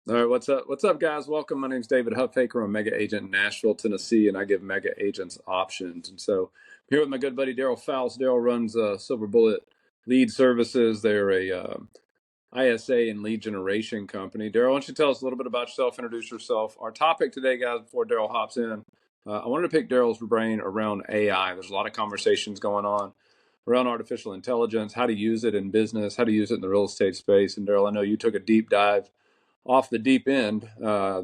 All right, what's up? What's up, guys? Welcome. My name's David Huffaker. I'm a mega agent in Nashville, Tennessee, and I give mega agents options. And so I'm here with my good buddy Darryl Foust. Darryl runs Silver Bullet Lead Services. They're a ISA and lead generation company. Darryl, why don't you tell us a little bit about yourself, introduce yourself. Our topic today, guys, before Darryl hops in, I wanted to pick Darryl's brain around AI. There's a lot of conversations going on around artificial intelligence, how to use it in business, how to use it in the real estate space. And Darryl, I know you took a deep dive off the deep end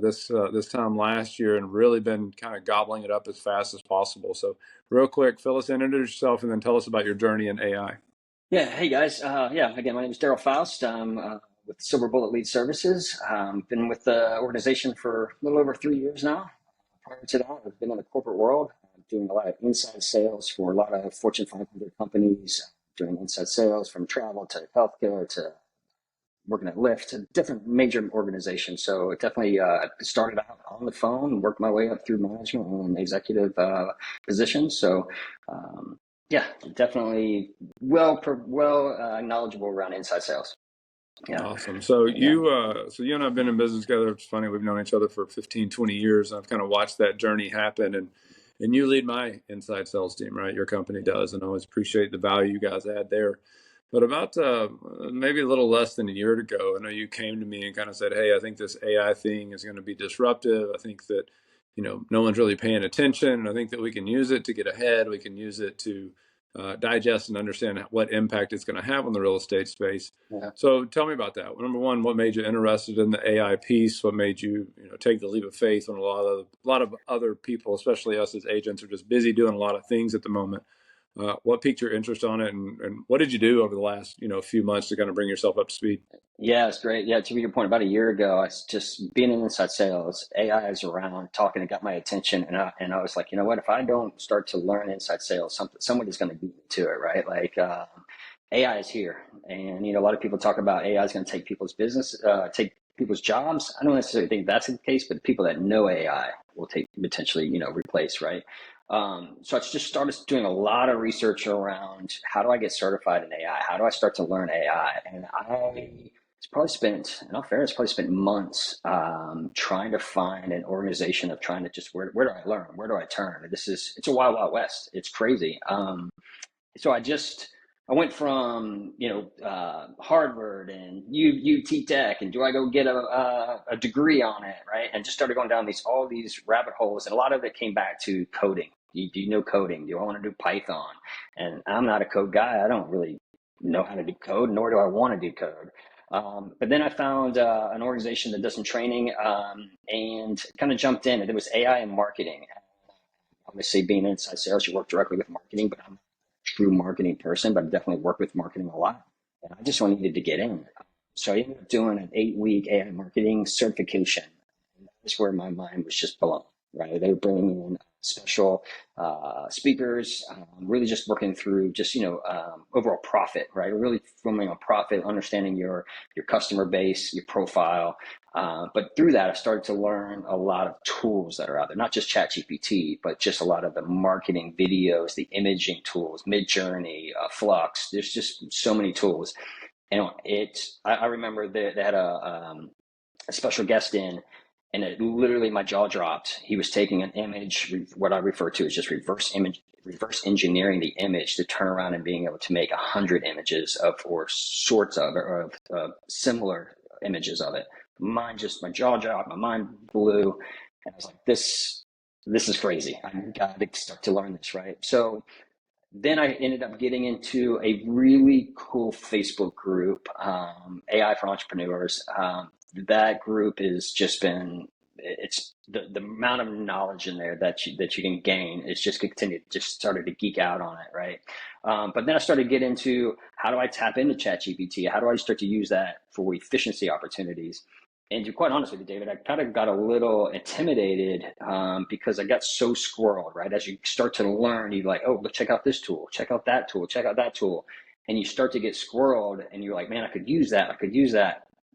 this time last year and really been kind of gobbling it up as fast as possible. So real quick, fill us in, introduce yourself, and then tell us about your journey in AI. Yeah, hey guys. Again, my name is Darryl Foust. I'm with Silver Bullet Lead Services. Been with the organization for a little over 3 years now. Prior to that, I've been in the corporate world, doing a lot of inside sales for a lot of Fortune 500 companies, doing inside sales from travel to healthcare to working at Lyft, to different major organizations. So it definitely started out on the phone, worked my way up through management and executive positions. So yeah, definitely knowledgeable around inside sales. Yeah. Awesome. So Yeah. you and I have been in business together. It's funny. We've known each other for 15, 20 years. And I've kind of watched that journey happen, and you lead my inside sales team, right? Your company does. And I always appreciate the value you guys add there. But about maybe a little less than a year ago, I know you came to me and kind of said, hey, I think this AI thing is going to be disruptive. I think that, no one's really paying attention. And I think that we can use it to get ahead. We can use it to digest and understand what impact it's going to have on the real estate space. Yeah. So tell me about that. Number one, what made you interested in the AI piece? What made you, take the leap of faith when a lot of other people, especially us as agents, are just busy doing a lot of things at the moment? What piqued your interest on it, and what did you do over the last few months to kind of bring yourself up to speed? Yeah, it's great. Yeah, to your point, about a year ago, I was just being in inside sales. AI is around talking and got my attention, and I was like, you know what? If I don't start to learn inside sales, somebody's going to beat me to it, right? Like AI is here, and a lot of people talk about AI is going to take people's business, take people's jobs. I don't necessarily think that's the case, but the people that know AI will take potentially, replace, right? So I just started doing a lot of research around how do I get certified in AI? How do I start to learn AI? And it's probably spent, in all fairness, probably spent months trying to find an organization of trying to just where do I learn? Where do I turn? It's a wild, wild west. It's crazy. So I went from Harvard and UT Tech, and do I go get a degree on it, right? And just started going down all these rabbit holes, and a lot of it came back to coding. Do you know coding? Do I want to do Python? And I'm not a code guy. I don't really know how to do code, nor do I want to do code. But then I found an organization that does some training and kind of jumped in, and it was AI and marketing. Obviously, being inside sales, you work directly with marketing, but I'm true marketing person, but I definitely work with marketing a lot. And I just needed to get in. So I ended up doing an 8-week AI marketing certification. And that's where my mind was just blown, right? They were bringing in special speakers, really just working through just, overall profit, right? Really forming a profit, understanding your customer base, your profile. But through that, I started to learn a lot of tools that are out there, not just ChatGPT, but just a lot of the marketing videos, the imaging tools, Midjourney, Flux. There's just so many tools. And I remember they had a special guest in, and it literally, my jaw dropped. He was taking an image, what I refer to as just reverse engineering the image to turn around and being able to make 100 images or similar images of it. My jaw dropped, my mind blew, and I was like, this is crazy. I got to start to learn this, right? So then I ended up getting into a really cool Facebook group, AI for Entrepreneurs. That group has just been, it's the amount of knowledge in there that you can gain is just started to geek out on it, right? But then I started to get into, how do I tap into ChatGPT? How do I start to use that for efficiency opportunities? And to be quite honest with you, David, I kind of got a little intimidated because I got so squirreled, right? As you start to learn, you're like, oh, check out this tool, check out that tool, check out that tool. And you start to get squirreled and you're like, man, I could use that.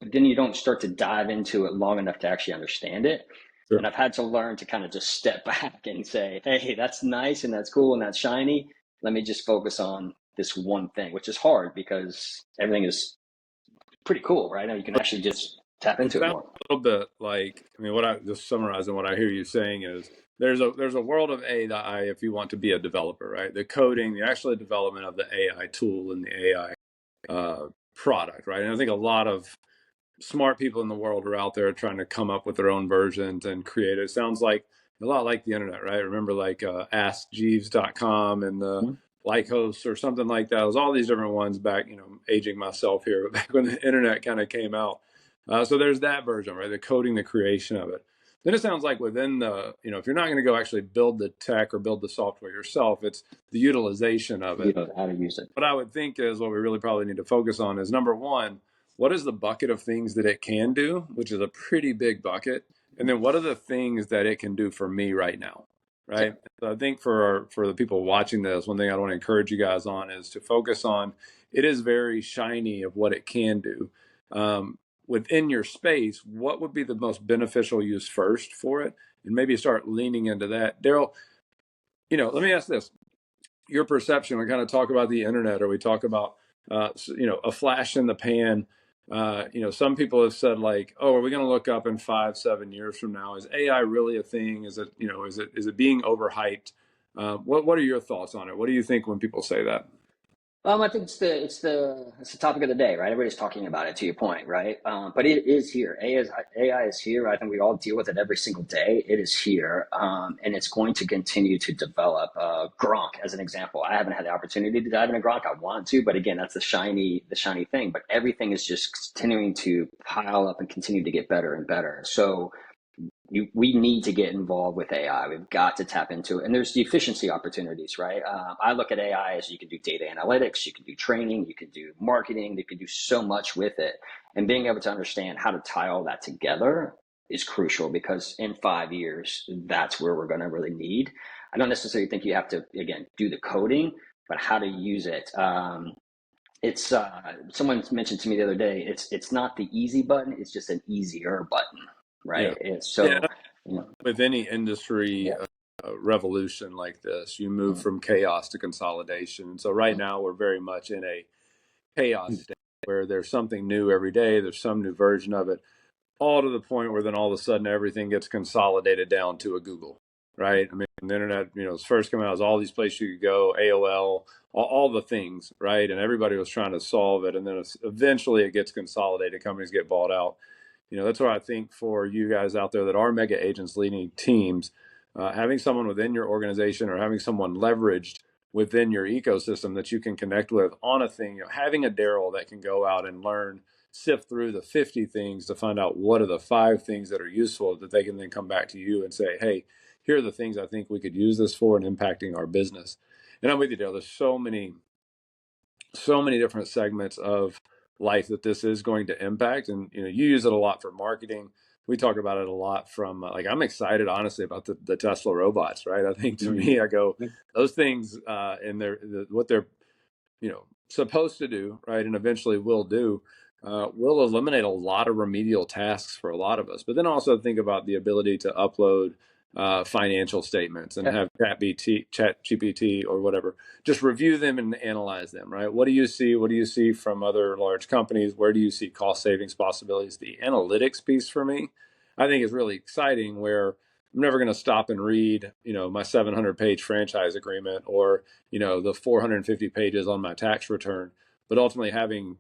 But then you don't start to dive into it long enough to actually understand it. Sure. And I've had to learn to kind of just step back and say, hey, that's nice and that's cool and that's shiny. Let me just focus on this one thing, which is hard because everything is pretty cool, right? Now you can actually just tap into it more. little bit like, I mean, what I just summarizing what I hear you saying is there's a world of AI if you want to be a developer, right? The coding, the actual development of the AI tool and the AI product, right? And I think a lot of smart people in the world are out there trying to come up with their own versions and create it. It sounds like a lot like the internet, right? Remember like askjeeves.com and the Lycos or something like that. It was all these different ones back, aging myself here, but back when the internet kind of came out. So there's that version, right? The coding, the creation of it. Then it sounds like within the, if you're not going to go actually build the tech or build the software yourself, it's the utilization of You it. know how to use it. What I would think is what we really probably need to focus on is number one, what is the bucket of things that it can do, which is a pretty big bucket, and then what are the things that it can do for me right now, Yeah. right? So I think for the people watching this, one thing I want to encourage you guys on is to focus on it is very shiny of what it can do. Within your space, what would be the most beneficial use first for it, and maybe start leaning into that. Darryl, let me ask this: your perception. We kind of talk about the internet, or we talk about a flash in the pan. Some people have said like, oh, are we going to look up in 5-7 years from now? Is AI really a thing? Is it is it being overhyped? What are your thoughts on it? What do you think when people say that? I think it's the topic of the day, right? Everybody's talking about it. To your point, right? But it is here. AI is here. I think we all deal with it every single day. It is here, and it's going to continue to develop. Gronk, as an example, I haven't had the opportunity to dive into Gronk. I want to, but again, that's the shiny thing. But everything is just continuing to pile up and continue to get better and better. So we need to get involved with AI. We've got to tap into it. And there's the efficiency opportunities, right? I look at AI as you can do data analytics, you can do training, you can do marketing, you can do so much with it. And being able to understand how to tie all that together is crucial, because in 5 years, that's where we're going to really need. I don't necessarily think you have to, again, do the coding, but how to use it. It's someone mentioned to me the other day, it's not the easy button, it's just an easier button, Yeah, right? And yeah. so, you know, With any industry yeah, revolution like this, you move from chaos to consolidation. And so right now we're very much in a chaos state where there's something new every day. There's some new version of it, all to the point where then all of a sudden everything gets consolidated down to a Google, right? I mean, the internet, it's first coming out, was all these places you could go, AOL, all the things, right? And everybody was trying to solve it. And then eventually it gets consolidated, companies get bought out. That's what I think for you guys out there that are mega agents leading teams, having someone within your organization or having someone leveraged within your ecosystem that you can connect with on a thing, having a Darryl that can go out and learn, sift through the 50 things to find out what are the 5 things that are useful that they can then come back to you and say, hey, here are the things I think we could use this for and impacting our business. And I'm with you, Darryl. There's so many different segments of life that this is going to impact. And you use it a lot for marketing. We talk about it a lot from like, I'm excited honestly about the Tesla robots, right? I think to me, I go, those things and what they're supposed to do, right, and eventually will do, will eliminate a lot of remedial tasks for a lot of us. But then also think about the ability to upload financial statements and have Chat GPT or whatever, just review them and analyze them, right? What do you see? What do you see from other large companies? Where do you see cost savings possibilities? The analytics piece for me, I think is really exciting, where I'm never going to stop and read, my 700-page franchise agreement or, the 450 pages on my tax return, but ultimately having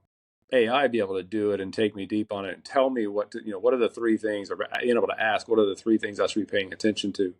AI be able to do it and take me deep on it and tell me what what are the 3 things, or being able to ask what are the 3 things I should be paying attention to,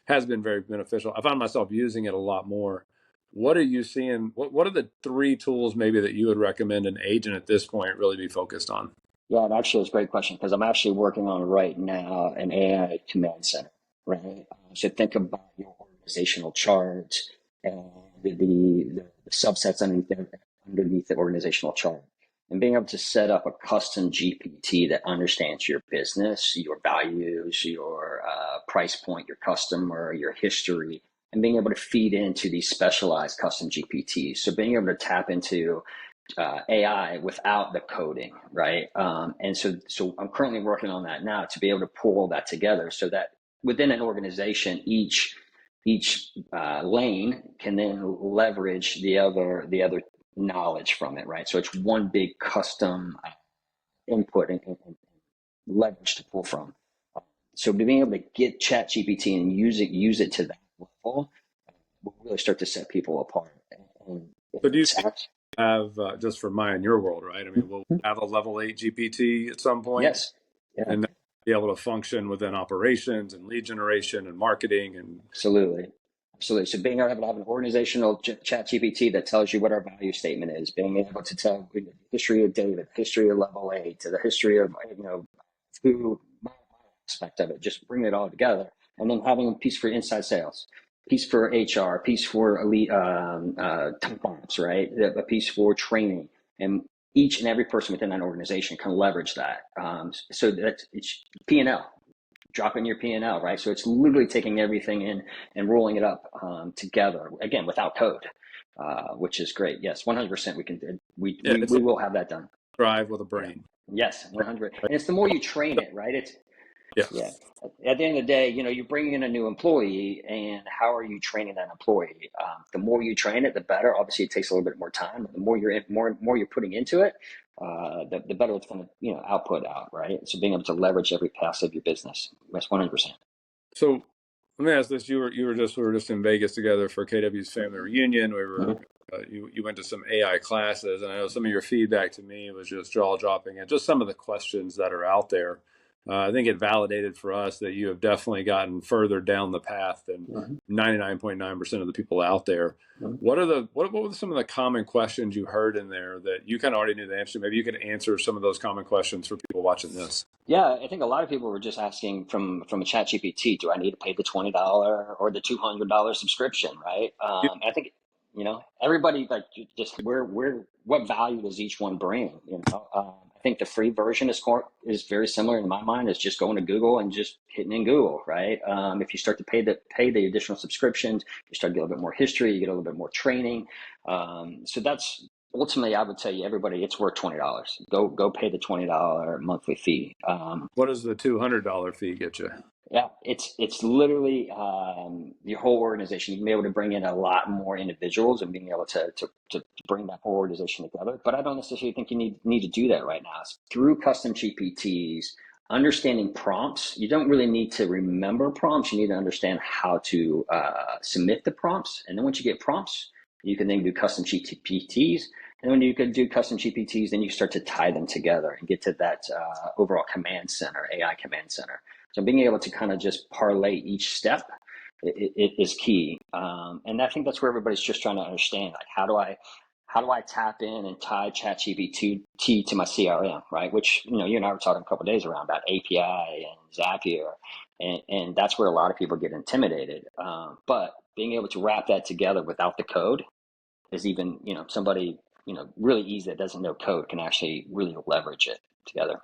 has been very beneficial. I found myself using it a lot more. What are you seeing? What are the 3 tools maybe that you would recommend an agent at this point really be focused on? yeah, and actually, it's a great question, because I'm actually working on right now an AI command center, right? So think about your organizational chart and the subsets underneath the organizational chart, and being able to set up a custom GPT that understands your business, your values, your price point, your customer, your history, and being able to feed into these specialized custom GPTs. So being able to tap into AI without the coding, right? And so I'm currently working on that now, to be able to pull all that together, so that within an organization, each lane can then leverage the other knowledge from it, right? So it's one big custom input and leverage to pull from. So being able to get ChatGPT and use it to that level will really start to set people apart. And So do you it's think actually, we have, just for my and your world, right? I mean, we'll have a level 8 GPT at some point yes, yeah, and be able to function within operations and lead generation and marketing and absolutely. Absolutely. So being able to have an organizational chat GPT that tells you what our value statement is, being able to tell the history of David, history of level 8, to the history of, who my aspect of it, just bring it all together. And then having a piece for inside sales, piece for HR, piece for elite top ops, right? A piece for training. And each and every person within that organization can leverage that. So that's it's P&L, drop in your P&L, right? So it's literally taking everything in and rolling it up together, again, without code, which is great. Yes, 100% we can, yeah, it's we like will have that done. drive with a Yeah. brain. Yes, 100. And it's the more you train it, right? It's, Yeah. yeah. At the end of the day, you're bringing in a new employee, and how are you training that employee? The more you train it, the better. Obviously, it takes a little bit more time. The more you're putting into it, the better it's going to output out, right? So being able to leverage every facet of your business, that's 100%. So let me ask this: we were just in Vegas together for KW's family reunion. We were Mm-hmm. you went to some AI classes, and I know some of your feedback to me was just jaw dropping, and just some of the questions that are out there. I think it validated for us that you have definitely gotten further down the path than Mm-hmm. 99.9% of the people out there. What were some of the common questions you heard in there that you kind of already knew the answer to? Maybe you could answer some of those common questions for people watching this. Yeah, I think a lot of people were just asking from a chat GPT, do I need to pay the $20 or the $200 subscription, right? I think, everybody, like, just where what value does each one bring? I think the free version is very similar in my mind. Is just going to Google and just hitting in Google, right? If you start to pay the additional subscriptions, you start to get a little bit more history, you get a little bit more training. So that's ultimately, I would tell you, everybody, it's worth $20. Go pay the $20 monthly fee. What does the $200 fee get you? Yeah, it's literally your whole organization. You can be able to bring in a lot more individuals and being able to bring that whole organization together. But I don't necessarily think you need to do that right now. It's through custom GPTs, understanding prompts. You don't really need to remember prompts. You need to understand how to submit the prompts. And then once you get prompts, you can then do custom GPTs. And when you can do custom GPTs, then you start to tie them together and get to that overall command center, AI command center. So being able to kind of just parlay each step it is key. And I think that's where everybody's just trying to understand, like, how do I tap in and tie ChatGPT to my CRM, right? Which, you and I were talking a couple of days around about API and Zapier. And that's where a lot of people get intimidated. But being able to wrap that together without the code is even, somebody, really easy that doesn't know code can actually really leverage it together.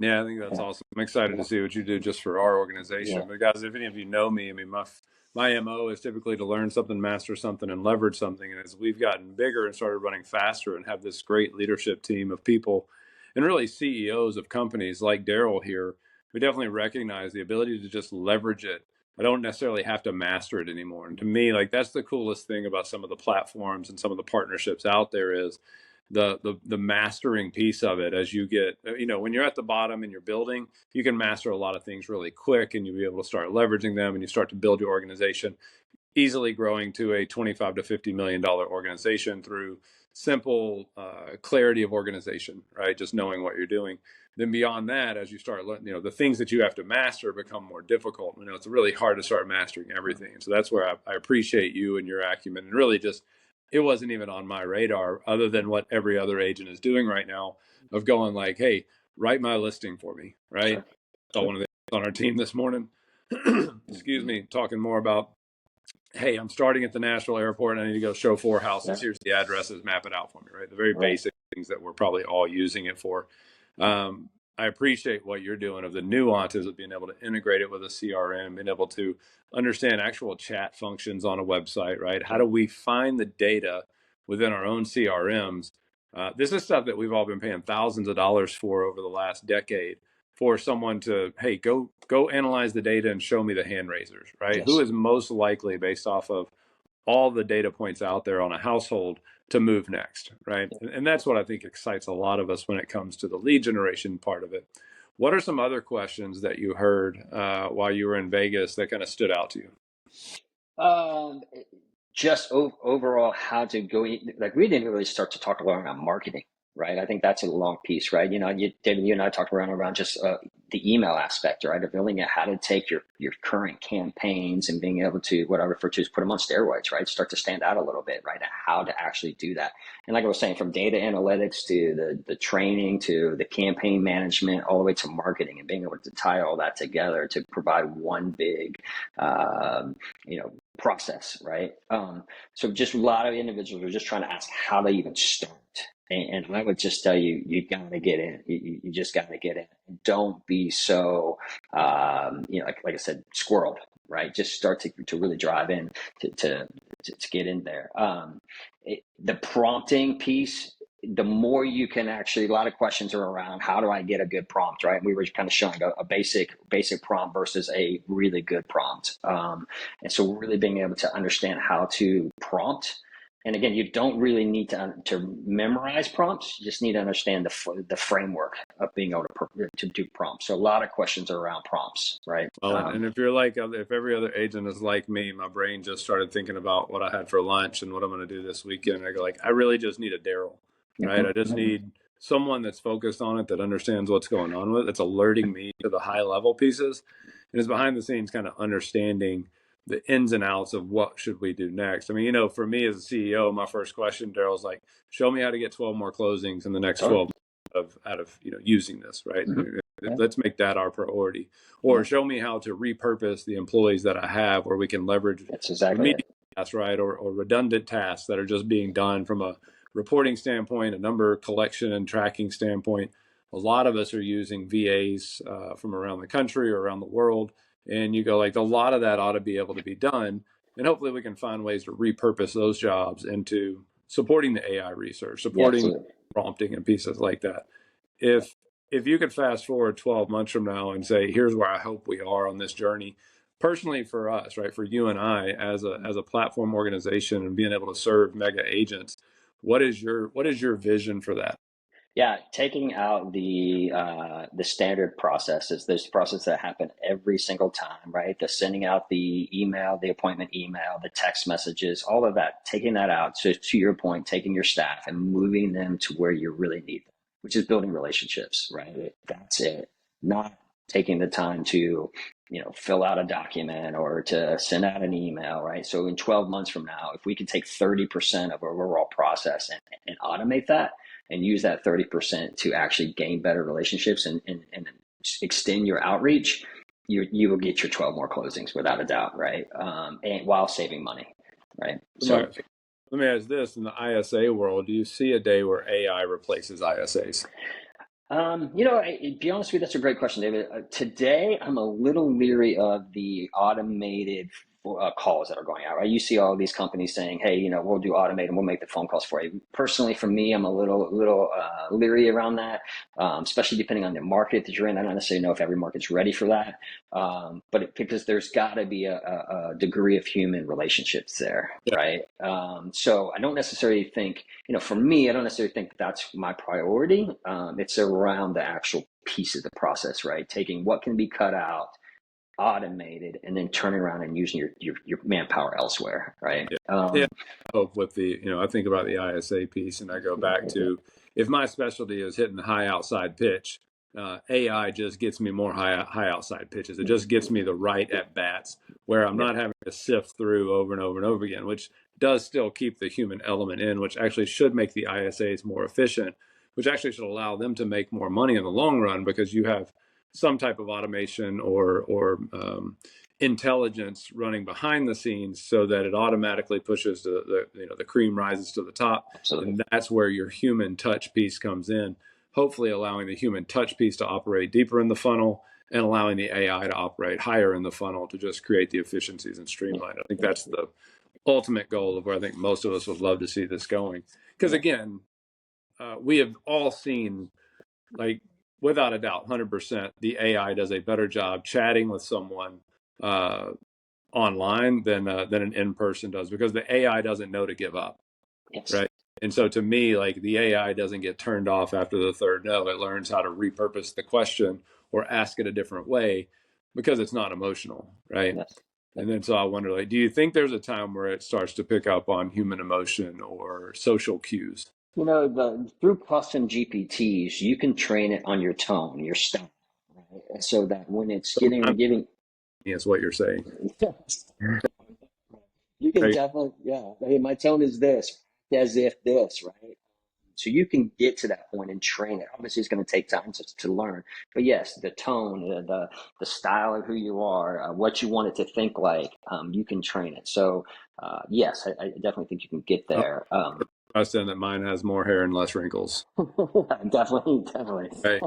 Yeah, I think that's Yeah. awesome. I'm excited to see what you do just for our Yeah. organization. But guys, if any of you know me, I mean, my MO is typically to learn something, master something, and leverage something. And as we've gotten bigger and started running faster and have this great leadership team of people and really CEOs of companies like Darryl here, we definitely recognize the ability to just leverage it. I don't necessarily have to master it anymore. And to me, like, that's the coolest thing about some of the platforms and some of the partnerships out there is the mastering piece of it. As you get, when you're at the bottom and you're building, you can master a lot of things really quick and you'll be able to start leveraging them and you start to build your organization, easily growing to a 25 to $50 million organization through simple clarity of organization, right? Just knowing what you're doing. Then beyond that, as you start, the things that you have to master become more difficult. It's really hard to start mastering everything. And so that's where I appreciate you and your acumen, and really just, it wasn't even on my radar other than what every other agent is doing right now of going like, hey, write my listing for me, right? Sure. So Sure. one of the on our team this morning, excuse me, talking more about, hey, I'm starting at the Nashville airport and I need to go show 4 houses. Yeah. Here's the addresses, map it out for me, right? The very Right. basic things that we're probably all using it for. I appreciate what you're doing of the nuances of being able to integrate it with a CRM, being able to understand actual chat functions on a website, right? How Sure. do we find the data within our own CRMs? This is stuff that we've all been paying thousands of dollars for over the last decade, for someone to, hey, go analyze the data and show me the hand raisers, right? Who Yes. is most likely, based off of all the data points out there on a household, to move next, right? And that's what I think excites a lot of us when it comes to the lead generation part of it. What are some other questions that you heard while you were in Vegas that kind of stood out to you? Um, just overall how to go, like we didn't really start to talk a lot about marketing, right? I think that's a long piece, right? David, you and I talked around just the email aspect, right? Of really how to take your current campaigns and being able to, what I refer to as, put them on steroids, right? Start to stand out a little bit, right? How to actually do that. And like I was saying, from data analytics to the training to the campaign management, all the way to marketing, and being able to tie all that together to provide one big, um, process, right? So just a lot of individuals are just trying to ask how they even start. And I would just tell you, you got to get in. You just got to get in. Don't be so, like I said, squirreled, right? Just start to really drive in to get in there. The prompting piece, the more you can actually, a lot of questions are around how do I get a good prompt, right? We were kind of showing a basic prompt versus a really good prompt. And so really being able to understand how to prompt. And again, you don't really need to memorize prompts. You just need to understand the framework of being able to do prompts. So a lot of questions are around prompts, right? Well, and if you're like, if every other agent is like me, my brain just started thinking about what I had for lunch and what I'm going to do this weekend. I go like, I really just need a Darryl, right? I just need someone that's focused on it, that understands what's going on with it, that's alerting me to the high level pieces, and is behind the scenes kind of understanding the ins and outs of what should we do next. I mean, for me as a CEO, my first question, Daryl's like, show me how to get 12 more closings in the next 12 out of using this, right? Let's make that our priority. Or show me how to repurpose the employees that I have, where we can leverage That's exactly remedial tasks, right? Or redundant tasks that are just being done from a reporting standpoint, a number collection and tracking standpoint. A lot of us are using VAs from around the country or around the world. And you go like, a lot of that ought to be able to be done. And hopefully we can find ways to repurpose those jobs into supporting the AI research, supporting prompting and pieces like that. If you could fast forward 12 months from now and say, here's where I hope we are on this journey, personally for us, right, for you and I as a platform organization and being able to serve mega agents, what is your vision for that? Yeah, taking out the standard processes, those processes that happen every single time, right? The sending out the email, the appointment email, the text messages, all of that, taking that out. So to your point, taking your staff and moving them to where you really need them, which is building relationships, right? That's it. Not taking the time to, fill out a document or to send out an email, right? So in 12 months from now, if we can take 30% of our overall process and automate that, and use that 30% to actually gain better relationships and extend your outreach, you will get your 12 more closings without a doubt, right? And while saving money, right? So Let me ask this: in the ISA world, do you see a day where AI replaces ISAs? be honest with you, that's a great question, David. Today, I'm a little leery of the automated calls that are going out, right? You see all these companies saying, hey, we'll do automated, we'll make the phone calls for you. Personally, for me, I'm a little leery around that, especially depending on the market that you're in. I don't necessarily know if every market's ready for that, because there's got to be a degree of human relationships there, Yeah. right? So I don't necessarily think, for me, I don't necessarily think that's my priority. It's around the actual piece of the process, right? Taking what can be cut out, automated, and then turning around and using your manpower elsewhere, right? Yeah. I hope with the, I think about the ISA piece and I go back to, if my specialty is hitting the high outside pitch, AI just gets me more high outside pitches. It just gets me the right at bats where I'm not having to sift through over and over and over again, which does still keep the human element in, which actually should make the ISAs more efficient, which actually should allow them to make more money in the long run because you have some type of automation or intelligence running behind the scenes so that it automatically pushes the cream rises to the top. Absolutely. And that's where your human touch piece comes in, hopefully allowing the human touch piece to operate deeper in the funnel and allowing the AI to operate higher in the funnel to just create the efficiencies and streamline. I think that's the ultimate goal of where I think most of us would love to see this going. Because again, we have all seen, like, without a doubt, 100%, the AI does a better job chatting with someone online than an in-person does, because the AI doesn't know to give up, Yes. right? And so to me, like, the AI doesn't get turned off after the third no. It learns how to repurpose the question or ask it a different way because it's not emotional, right? Yes. And then so I wonder, like, do you think there's a time where it starts to pick up on human emotion or social cues? You know, through custom GPTs, you can train it on your tone, your style, right? So that when it's So I'm giving, is what you're saying, you can right? definitely, yeah. Hey, my tone is this, as if this, right? So you can get to that point and train it. Obviously, it's going to take time to learn, but yes, the tone, the style of who you are, what you want it to think like, you can train it. So yes, I definitely think you can get I'm there. trusting that mine has more hair and less wrinkles, Definitely, definitely. right?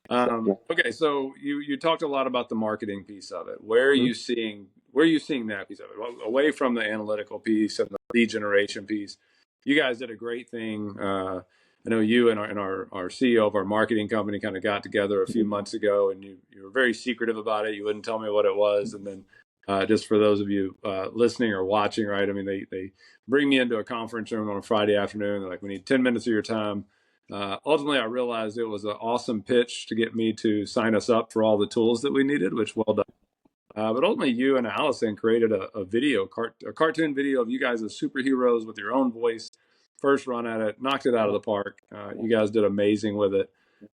Yeah. Okay, so you talked a lot about the marketing piece of it. Where are you seeing that piece of it? Well, away from the analytical piece and the lead generation piece, you guys did a great thing. I know you and our CEO of our marketing company kind of got together a few months ago, and you were very secretive about it. You wouldn't tell me what it was, and then just for those of you listening or watching, right? I mean, they bring me into a conference room on a Friday afternoon. They're like, "We need 10 minutes of your time." Ultimately, I realized it was an awesome pitch to get me to sign us up for all the tools that we needed, which well done. But ultimately, you and Allison created a cartoon video of you guys as superheroes with your own voice. First run at it, knocked it out of the park. You guys did amazing with it.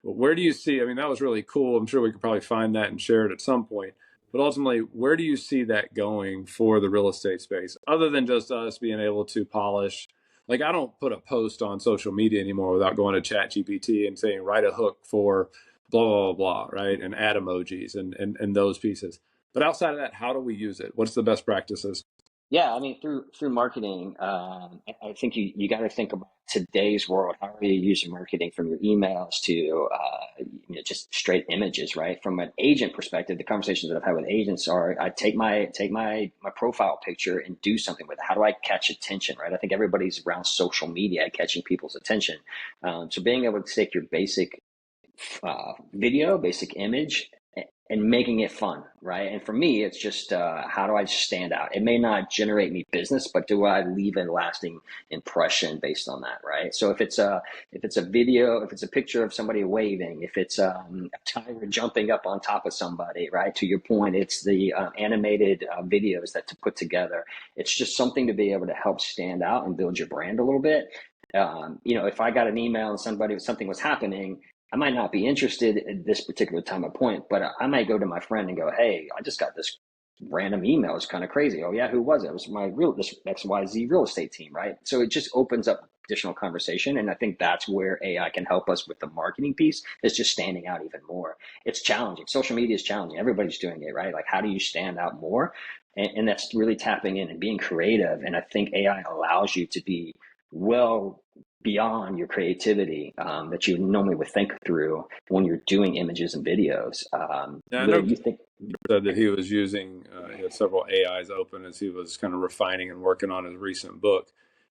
But where do you see? I mean, that was really cool. I'm sure we could probably find that and share it at some point. But ultimately, where do you see that going for the real estate space, other than just us being able to polish? Like, I don't put a post on social media anymore without going to Chat GPT and saying, write a hook for blah, blah, blah, blah, right? And add emojis and those pieces. But outside of that, how do we use it? What's the best practices? Yeah, I mean, through marketing, I think you got to think about today's world. How are you using marketing from your emails to just straight images, right? From an agent perspective, the conversations that I've had with agents are, I take my profile picture and do something with it. How do I catch attention, right? I think everybody's around social media catching people's attention. So being able to take your basic video, basic image, and making it fun, right? And for me, it's just how do I stand out? It may not generate me business, but do I leave a lasting impression based on that, right? So if it's a video, if it's a picture of somebody waving, if it's a tiger jumping up on top of somebody, right? To your point, it's the animated videos that to put together. It's just something to be able to help stand out and build your brand a little bit. If I got an email and something was happening, I might not be interested at this particular time of point, but I might go to my friend and go, "Hey, I just got this random email. It's kind of crazy. Oh yeah, who was it? It was this XYZ real estate team, right?" So it just opens up additional conversation, and I think that's where AI can help us with the marketing piece. Is just standing out even more. It's challenging. Social media is challenging. Everybody's doing it, right? Like, how do you stand out more? And that's really tapping in and being creative. And I think AI allows you to be well beyond your creativity that you normally would think through when you're doing images and videos. Yeah, I Where know you think, said that he was using he had several AIs open as he was kind of refining and working on his recent book.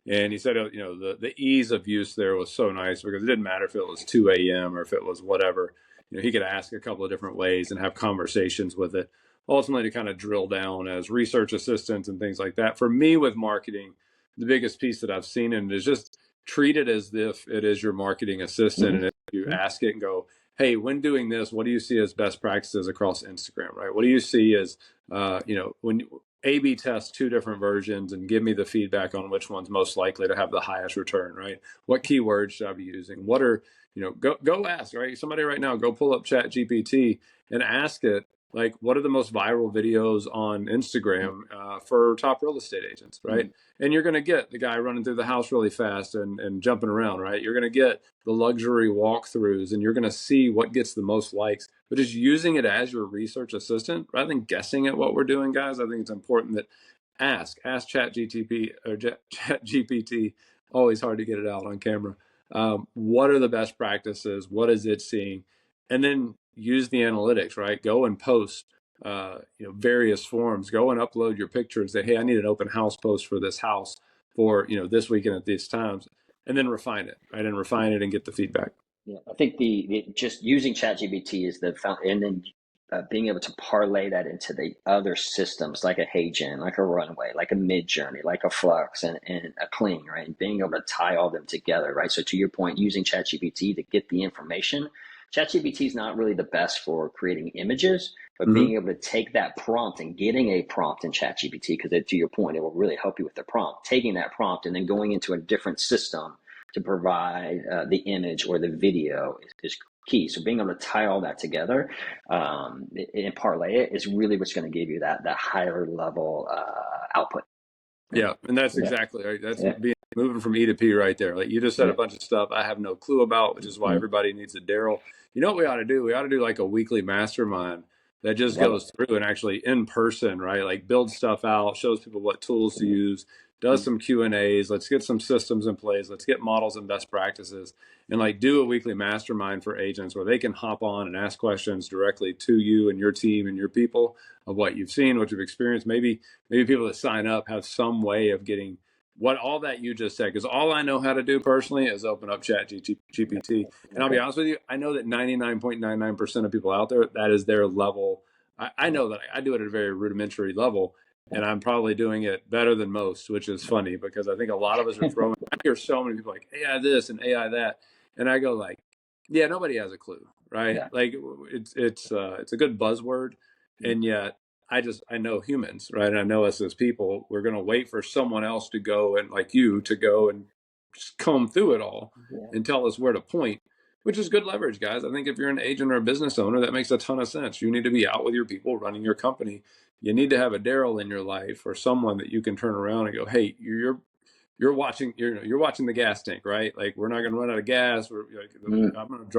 And he said, the ease of use there was so nice because it didn't matter if it was 2 a.m. or if it was whatever. He could ask a couple of different ways and have conversations with it, ultimately to kind of drill down as research assistants and things like that. For me, with marketing, the biggest piece that I've seen in it is just treat it as if it is your marketing assistant. And if you ask it and go, hey, when doing this, what do you see as best practices across Instagram, right? What do you see as, when A/B test two different versions and give me the feedback on which one's most likely to have the highest return, right? What keywords should I be using? What are, go ask, right? Somebody right now, go pull up Chat GPT and ask it, like, what are the most viral videos on Instagram for top real estate agents, right? And you're going to get the guy running through the house really fast and jumping around, right? You're going to get the luxury walkthroughs and you're going to see what gets the most likes. But just using it as your research assistant rather than guessing at what we're doing, guys, I think it's important that ask Chat GTP or Chat GPT. Always hard to get it out on camera. What are the best practices? What is it seeing? And then use the analytics, right? Go and post various forms. Go and upload your picture and say, hey, I need an open house post for this house for this weekend at these times, and then refine it, right? And refine it and get the feedback. yeah, I think the just using ChatGPT is the found, and then being able to parlay that into the other systems like a HeyGen, like a Runway, like a Midjourney, like a Flux, and a Kling, right? And being able to tie all them together, right? So to your point, using ChatGPT to get the information ChatGPT is not really the best for creating images, but Mm-hmm. being able to take that prompt and getting a prompt in ChatGPT, because to your point, it will really help you with the prompt, taking that prompt and then going into a different system to provide the image or the video is key. So being able to tie all that together and parlay it is really what's going to give you that higher level output. Yeah, and that's Yeah, exactly right. That's yeah, moving from E to P right there. Like you just said a yeah. bunch of stuff I have no clue about, which is why Mm, everybody needs a Daryl. You know what we ought to do? We ought to do like a weekly mastermind that just love it. goes through and actually in person, right? Like builds stuff out, shows people what tools to use, does some Q&As. Let's get some systems in place. Let's get models and best practices, and like do a weekly mastermind for agents where they can hop on and ask questions directly to you and your team and your people of what you've seen, what you've experienced. Maybe people that sign up have some way of getting what all that you just said, because all I know how to do personally is open up chat GPT. And I'll be Okay. honest with you, I know that 99.99% of people out there, that is their level. I know that I do it at a very rudimentary level, and I'm probably doing it better than most, which is funny because I think a lot of us are throwing, I hear so many people like AI this and AI that, and I go like, yeah, nobody has a clue, right? Yeah. Like it's a good buzzword, and yet I know humans, right? And I know us as people, we're going to wait for someone else to go and like you to go and just comb through it all Yeah. and tell us where to point, which is good leverage, guys. I think if you're an agent or a business owner, that makes a ton of sense. You need to be out with your people running your company. You need to have a Darryl in your life or someone that you can turn around and go, hey, you're watching you're watching the gas tank, right? Like we're not going to run out of gas. Mm. I'm going to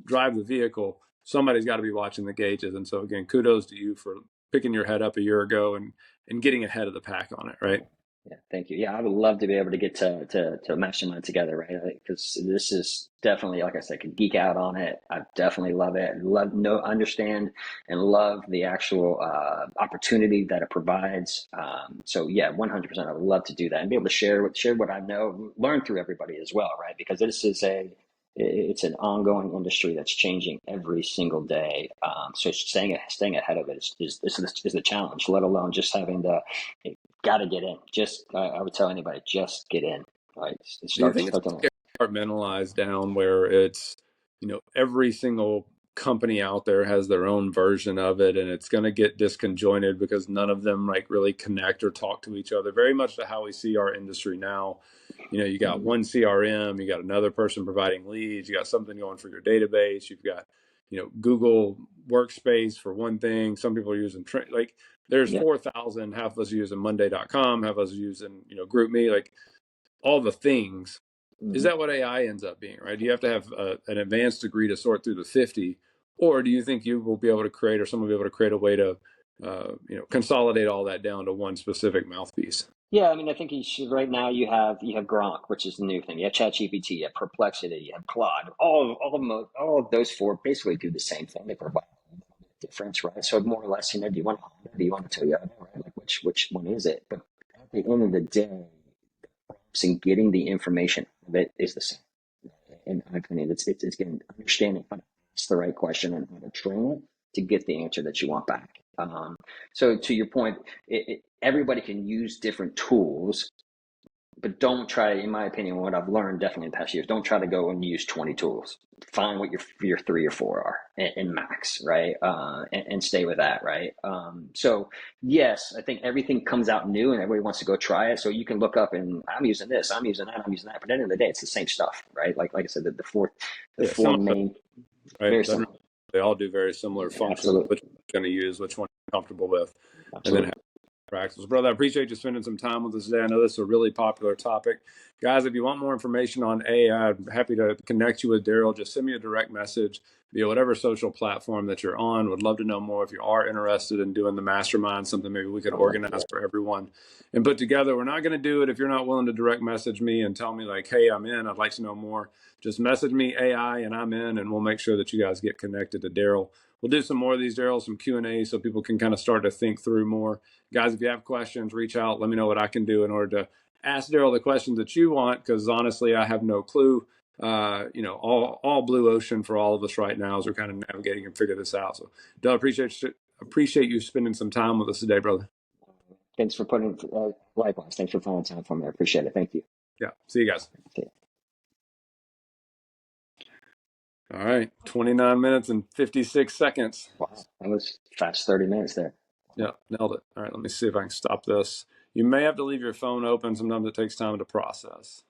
drive the vehicle. Somebody's got to be watching the gauges. And so again, kudos to you for picking your head up a year ago and getting ahead of the pack on it, right? Yeah, thank you. Yeah, I would love to be able to get to mastermind together, right? Because this is definitely, like I said, could geek out on it. I definitely love it. Understand, and love the actual opportunity that it provides. So yeah, 100%. I would love to do that and be able to share what I know, learn through everybody as well, right? Because it's an ongoing industry that's changing every single day. So staying ahead of it is the challenge. Let alone just having the got to get in. Just I would tell anybody, just get in. Right, Do you start think it's start to learn. compartmentalized down where it's, every single company out there has their own version of it and it's going to get disconjointed because none of them like really connect or talk to each other, very much to how we see our industry now. You got Mhm. one CRM, you got another person providing leads, you got something going for your database, you've got, Google Workspace for one thing. Some people are using like there's Yeah. 4,000, half of us using monday.com, half of us using, GroupMe, like all the things. Is Hmm. that what AI ends up being, right? Do you have to have an advanced degree to sort through the 50, or do you think you will be able to create, or someone will be able to create a way to, consolidate all that down to one specific mouthpiece? Yeah, I mean, I think you should, right now you have Gronk, which is the new thing. You have ChatGPT, you have Perplexity, you have Claude. All of those four basically do the same thing. They provide a difference, right? So more or less, do you want a Honda? Do you want a Toyota? Right? Like which one is it? But at the end of the day, and getting the information of it is the same. In my opinion, it's getting understanding how to ask the right question and how to train it to get the answer that you want back. So to your point, everybody can use different tools, but don't try, in my opinion, what I've learned definitely in the past years, don't try to go and use 20 tools. Find what your three or four are and max, right? And stay with that, right? So yes, I think everything comes out new and everybody wants to go try it. So you can look up and I'm using this, I'm using that, I'm using that. But at the end of the day, it's the same stuff, right? Like I said, the Yeah, four some of it, main, right? very Doesn't similar. they all do very similar functions? Absolutely. Which one you're going to use, which one you're comfortable with, and then Absolutely. practice. Brother, I appreciate you spending some time with us today. I know this is a really popular topic. Guys, if you want more information on AI, I'm happy to connect you with Darryl. Just send me a direct message via whatever social platform that you're on. Would love to know more if you are interested in doing the mastermind, something maybe we could I'd love to, organize for everyone and put together. We're not going to do it if you're not willing to direct message me and tell me like, hey, I'm in, I'd like to know more. Just message me AI and I'm in, and we'll make sure that you guys get connected to Darryl. We'll do some more of these, Darryl, some Q&A so people can kind of start to think through more. Guys, if you have questions, reach out. Let me know what I can do in order to ask Darryl the questions that you want, because honestly, I have no clue. All blue ocean for all of us right now as we're kind of navigating and figure this out. So, Darryl, appreciate you spending some time with us today, brother. thanks for putting, likewise, thanks for finding time for me. I appreciate it. Thank you. Yeah. See you guys. See ya. All right, 29 minutes and 56 seconds. Wow, that was fast 30 minutes there. Yeah, nailed it. All right, let me see if I can stop this. You may have to leave your phone open. Sometimes it takes time to process.